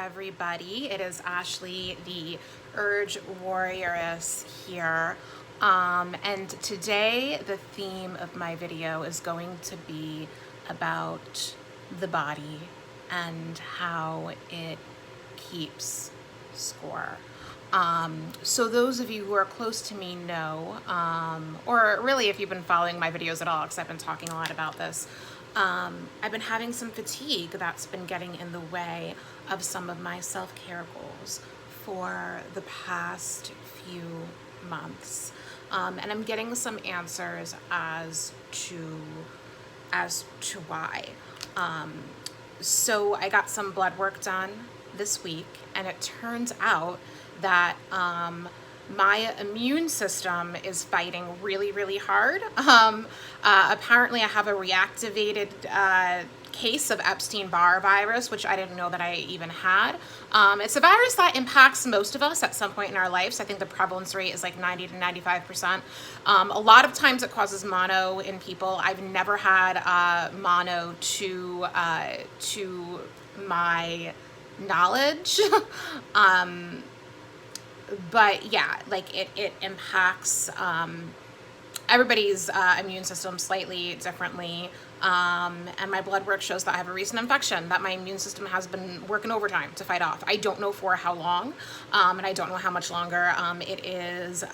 everybody. It is Ashley, the Urge Warrioress here. And today the theme of my video is going to be about the body and how it keeps score. So those of you who are close to me know, or really if you've been following my videos at all, because I've been talking a lot about this, I've been having some fatigue that's been getting in the way of some of my self-care goals for the past few months. And I'm getting some answers as to why. So I got some blood work done this week, and it turns out that my immune system is fighting really, really hard. Apparently I have a reactivated case of Epstein-Barr virus, which I didn't know that I even had. It's a virus that impacts most of us at some point in our lives. I think the prevalence rate is like 90 to 95%. A lot of times it causes mono in people. I've never had mono to my knowledge. But yeah, like it impacts everybody's immune system slightly differently. And my blood work shows that I have a recent infection that my immune system has been working overtime to fight off. I don't know for how long, and I don't know how much longer it is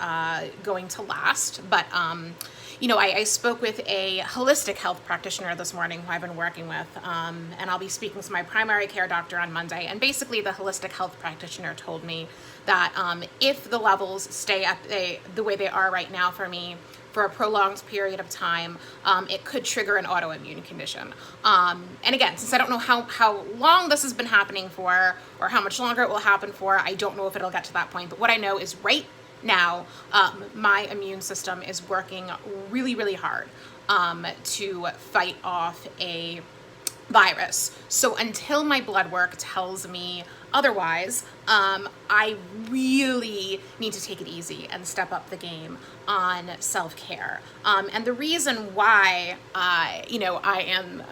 going to last. But you know, I spoke with a holistic health practitioner this morning who I've been working with, and I'll be speaking to my primary care doctor on Monday. And basically the holistic health practitioner told me that if the levels stay at the way they are right now for me for a prolonged period of time, it could trigger an autoimmune condition. And again, since I don't know how long this has been happening for or how much longer it will happen for, I don't know if it'll get to that point. But what I know is right now, my immune system is working really, really hard to fight off a virus. So until my blood work tells me otherwise, I really need to take it easy and step up the game on self-care. And the reason why, you know, I am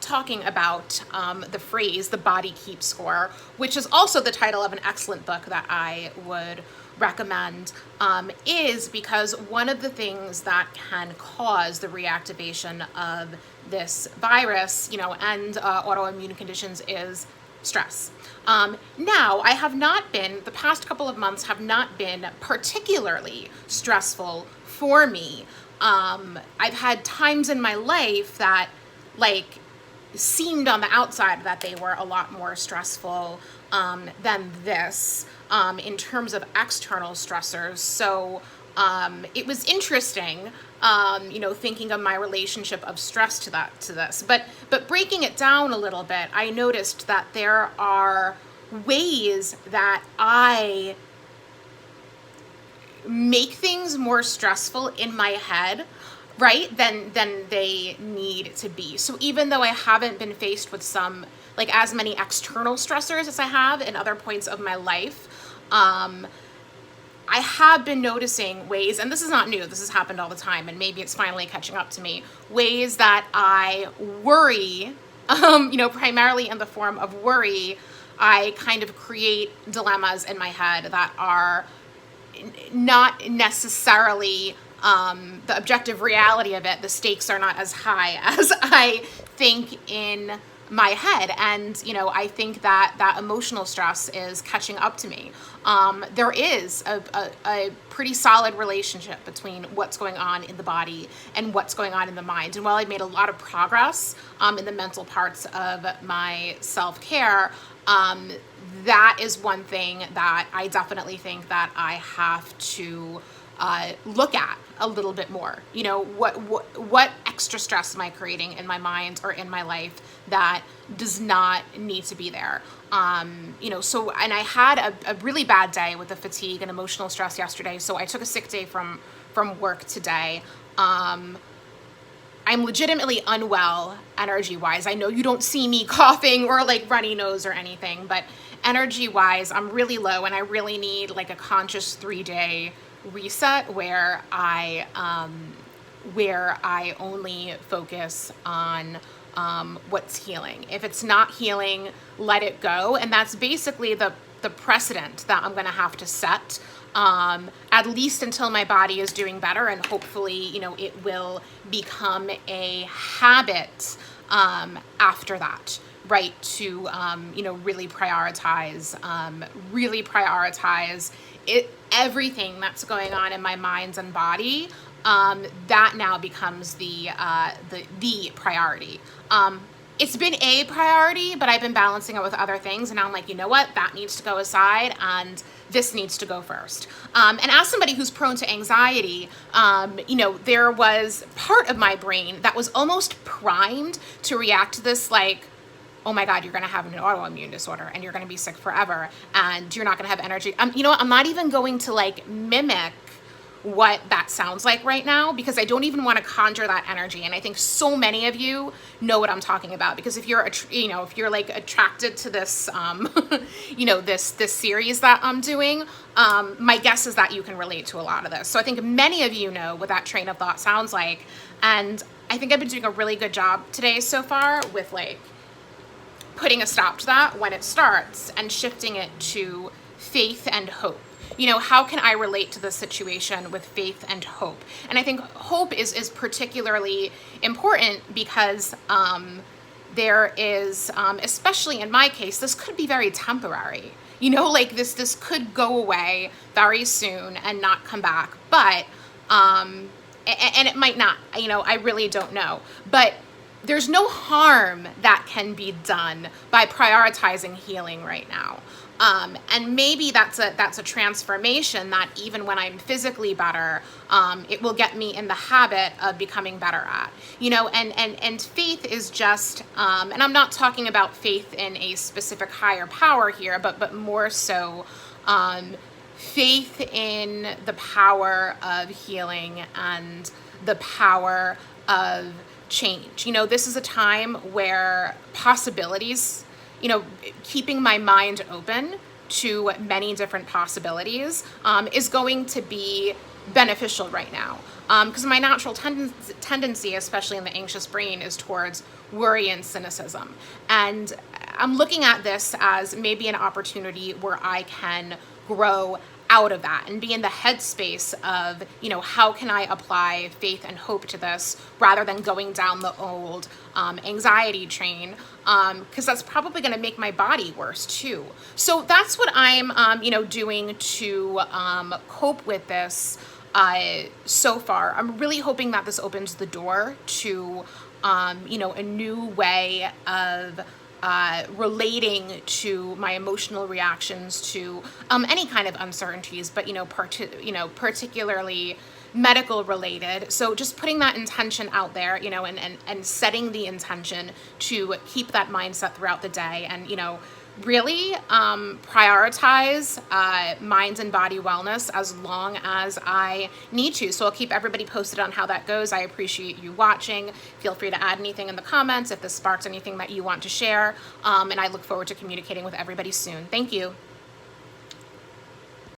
talking about the phrase, the body keeps score, which is also the title of an excellent book that I would recommend, is because one of the things that can cause the reactivation of this virus, you know, and autoimmune conditions is stress. Now, I have not been, the past couple of months have not been particularly stressful for me. I've had times in my life that, like, seemed on the outside that they were a lot more stressful than this in terms of external stressors. So it was interesting, you know, thinking of my relationship of stress to this. But breaking it down a little bit, I noticed that there are ways that I make things more stressful in my head, right, than they need to be. So even though I haven't been faced with some, like, as many external stressors as I have in other points of my life, I have been noticing ways, and this is not new, this has happened all the time, and maybe it's finally catching up to me, ways that I worry, you know, primarily in the form of worry. I kind of create dilemmas in my head that are not necessarily the objective reality of it. The stakes are not as high as I think in my head. And, you know, I think that emotional stress is catching up to me. There is a pretty solid relationship between what's going on in the body and what's going on in the mind. And while I've made a lot of progress in the mental parts of my self-care, that is one thing that I definitely think that I have to look at a little bit more. You know, what extra stress am I creating in my mind or in my life that does not need to be there? You know, so, and I had a really bad day with the fatigue and emotional stress yesterday, so I took a sick day from work today. I'm legitimately unwell energy-wise. I know you don't see me coughing or like runny nose or anything, but energy-wise, I'm really low, and I really need like a conscious 3-day reset where I only focus on what's healing. If it's not healing, let it go. And that's basically the precedent that I'm going to have to set, at least until my body is doing better. And hopefully, you know, it will become a habit after that, right? To, you know, really prioritize it, everything that's going on in my mind and body. That now becomes the priority. It's been a priority, but I've been balancing it with other things. And now I'm like, you know what? That needs to go aside and this needs to go first. And as somebody who's prone to anxiety, you know, there was part of my brain that was almost primed to react to this like, oh my God, you're going to have an autoimmune disorder and you're going to be sick forever and you're not going to have energy. You know what? I'm not even going to like mimic what that sounds like right now, because I don't even want to conjure that energy. And I think so many of you know what I'm talking about, because if you're, you know, if you're like attracted to this, you know, this series that I'm doing, my guess is that you can relate to a lot of this. So I think many of you know what that train of thought sounds like. And I think I've been doing a really good job today so far with like putting a stop to that when it starts and shifting it to faith and hope. You know, how can I relate to the situation with faith and hope? And I think hope is particularly important because there is, especially in my case, this could be very temporary. You know, like this could go away very soon and not come back. But, and it might not, you know, I really don't know. But there's no harm that can be done by prioritizing healing right now. And maybe that's a transformation that even when I'm physically better, it will get me in the habit of becoming better at, you know, and faith is just, and I'm not talking about faith in a specific higher power here, but more so, faith in the power of healing and the power of change. You know, this is a time where possibilities, you know, keeping my mind open to many different possibilities is going to be beneficial right now. Because my natural tendency, especially in the anxious brain, is towards worry and cynicism. And I'm looking at this as maybe an opportunity where I can grow out of that and be in the headspace of, you know, how can I apply faith and hope to this rather than going down the old anxiety train, because that's probably going to make my body worse too. So that's what I'm, you know, doing to cope with this so far. I'm really hoping that this opens the door to, you know, a new way of relating to my emotional reactions to any kind of uncertainties, but, you know, particularly medical related. So just putting that intention out there, you know, and setting the intention to keep that mindset throughout the day and, you know, really prioritize mind and body wellness as long as I need to. So I'll keep everybody posted on how that goes. I appreciate you watching. Feel free to add anything in the comments if this sparks anything that you want to share. And I look forward to communicating with everybody soon. Thank you.